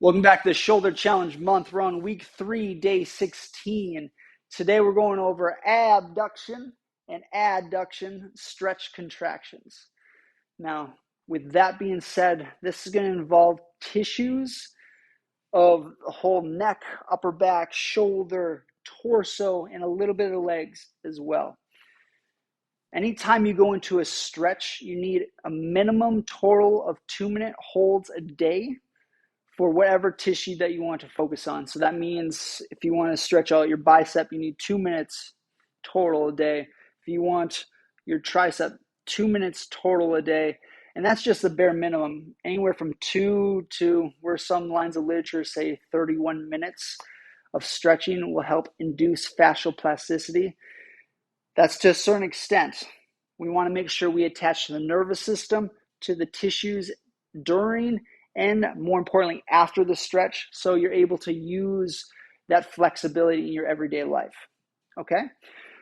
Welcome back to the Shoulder Challenge Month. We're on week 3, day 16. Today we're going over abduction and adduction stretch contractions. Now, with that being said, this is going to involve tissues of the whole neck, upper back, shoulder, torso, and a little bit of legs as well. Anytime you go into a stretch, you need a minimum total of 2-minute holds a day for whatever tissue that you want to focus on. So that means if you want to stretch out your bicep, you need 2 minutes total a day. If you want your tricep, 2 minutes total a day. And that's just the bare minimum, anywhere from 2 to where some lines of literature say 31 minutes of stretching will help induce fascial plasticity. That's to a certain extent. We want to make sure we attach the nervous system to the tissues during and more importantly after the stretch, so you're able to use that flexibility in your everyday life. Okay,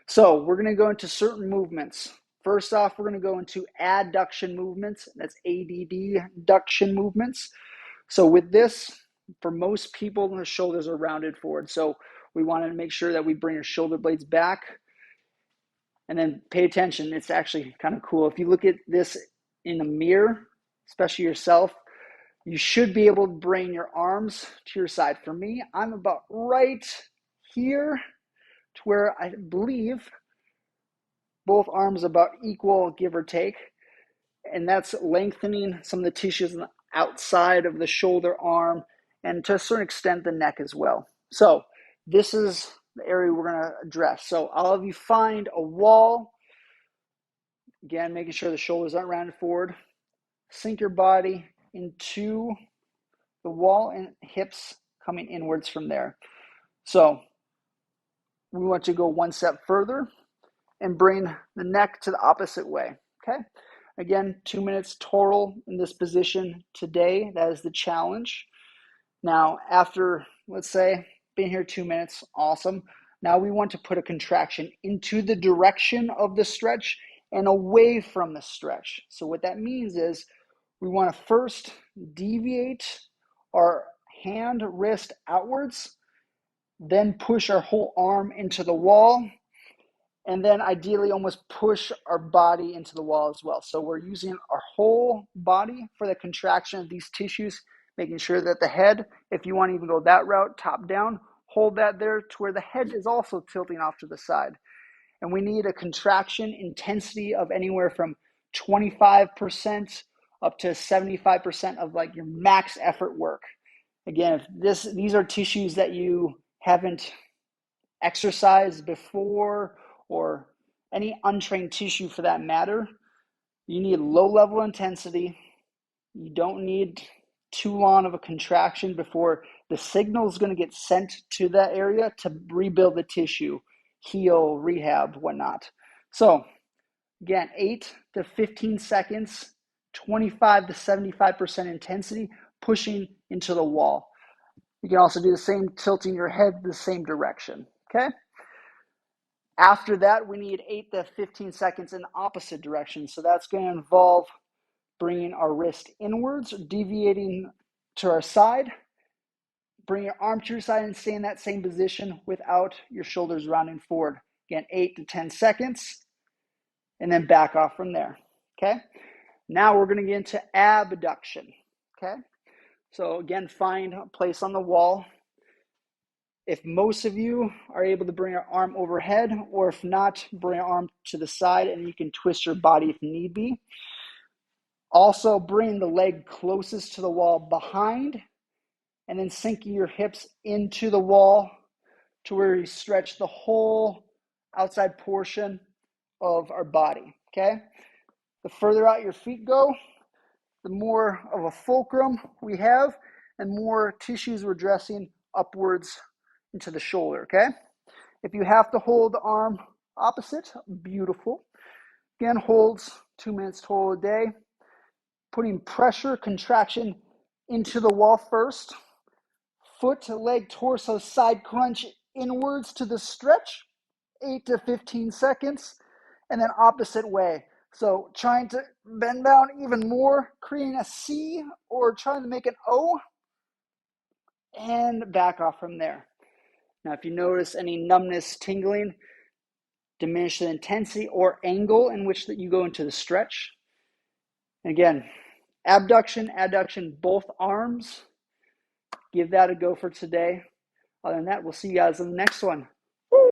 so we're going to go into certain movements. First off, we're going to go into adduction movements. That's adduction movements. So with this, for most people, the shoulders are rounded forward, so we want to make sure that we bring our shoulder blades back. And then pay attention, it's actually kind of cool. If you look at this in a mirror, especially yourself, you should be able to bring your arms to your side. For me, I'm about right here to where I believe both arms about equal, give or take. And that's lengthening some of the tissues on the outside of the shoulder, arm, and to a certain extent, the neck as well. So this is the area we're going to address. So I'll have you find a wall. Again, making sure the shoulders aren't rounded forward. Sink your body into the wall and hips coming inwards from there. So we want to go one step further and bring the neck to the opposite way. Okay. Again, 2 minutes total in this position today. That is the challenge. Now, after, let's say, being here 2 minutes, awesome. Now we want to put a contraction into the direction of the stretch and away from the stretch. So what that means is we want to first deviate our hand, wrist outwards, then push our whole arm into the wall, and then ideally almost push our body into the wall as well. So we're using our whole body for the contraction of these tissues, making sure that the head, if you want to even go that route, top down, hold that there to where the head is also tilting off to the side. And we need a contraction intensity of anywhere from 25% up to 75% of like your max effort work. Again, if these are tissues that you haven't exercised before, or any untrained tissue for that matter, you need low level intensity. You don't need too long of a contraction before the signal is going to get sent to that area to rebuild the tissue, heal, rehab, whatnot. So again, 8 to 15 seconds, 25 to 75% intensity, pushing into the wall. You can also do the same, tilting your head the same direction, okay? After that, we need 8 to 15 seconds in the opposite direction. So that's going to involve bringing our wrist inwards, deviating to our side, bring your arm to your side and stay in that same position without your shoulders rounding forward. Again, 8 to 10 seconds, and then back off from there, okay? Now we're going to get into abduction, okay? So again, find a place on the wall. If most of you are able to bring your arm overhead, or if not, bring your arm to the side and you can twist your body if need be. Also, bring the leg closest to the wall behind, and then sinking your hips into the wall to where you stretch the whole outside portion of our body, okay? The further out your feet go, the more of a fulcrum we have and more tissues we're dressing upwards into the shoulder, okay? If you have to hold the arm opposite, beautiful. Again, holds 2 minutes total a day. Putting pressure, contraction into the wall first. Foot, leg, torso, side crunch inwards to the stretch, 8 to 15 seconds, and then opposite way. So trying to bend down even more, creating a C, or trying to make an O. and back off from there. Now, if you notice any numbness, tingling, diminish the intensity or angle in which that you go into the stretch. Again, abduction, adduction, both arms. Give that a go for today. Other than that, we'll see you guys in the next one.